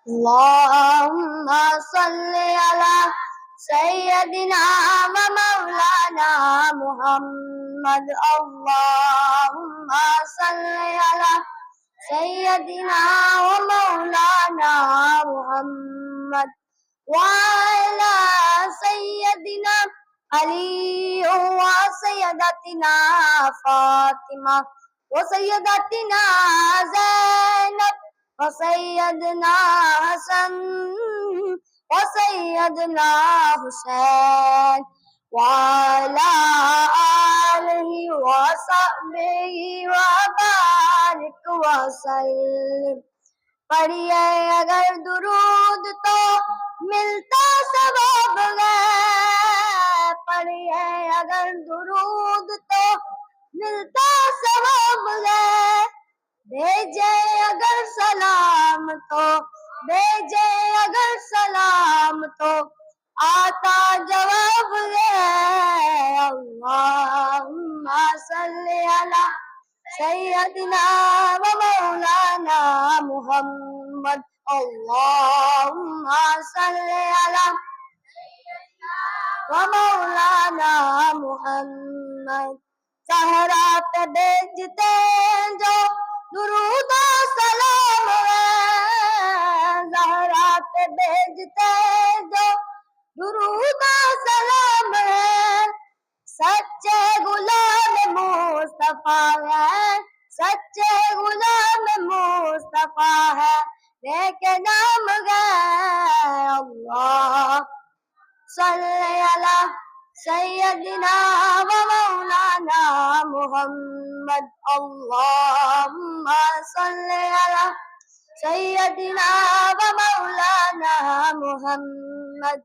اللهم صل على سيدنا ومولانا محمد. اللهم صل على سيدنا ومولانا محمد وعلى سيدنا علي وسيدتنا فاطمة وسيدتنا زينب وسيدنا حسن وسيدنا حسين وعلى آله وصحبه وبارك وسلم. پڑھیے اگر درود تو ملتا ثواب ہے، پڑھیے اگر درود تو ملتا ثواب ہے، بھیجے اگر سلام تو بھیجے اگر سلام تو آتا جواب ہے. اللہم صلی علی سیدنا و مولانا محمد. اللہم صلی علی و مولانا محمد. صحرا پہ بھیجتے جو درود و سلام ہے، زہرا پہ بھیجتے جو درود و سلام ہے، سچے غلام مصطفیٰ ہے، سچے غلام مصطفیٰ ہے، لیکے نام گئے. اللہ صلی علی سیدنا و مولانا محمد. اللہم صلی علی سیدنا و مولانا محمد.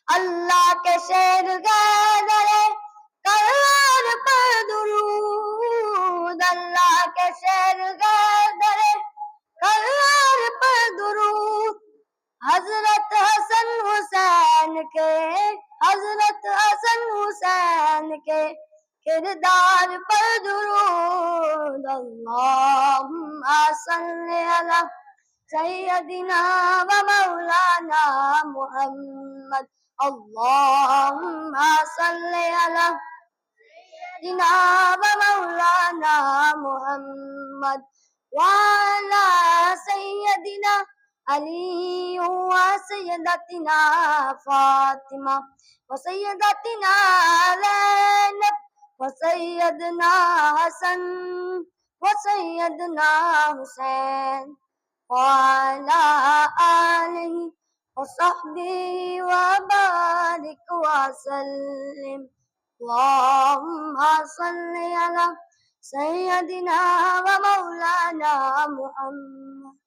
اللہ کے شیر گئے کرار پر درود، اللہ کے شیر گئے کرار پر درود. حضرت حسن حسین کے حضرت حسن حسین کے کردار پر درود. اللہم صلی علی سیدنا و مولانا محمد. اللہم صلی علی سیدنا و مولانا محمد وعلی سیدنا علی وسیدتنا فاطمہ وسیدتنا زینب وسیدنا حسن وسیدنا حسین وعلی آلہ وصحبہ وبارک وسلم. اللہم صلی علی سیدنا و مولانا محمد.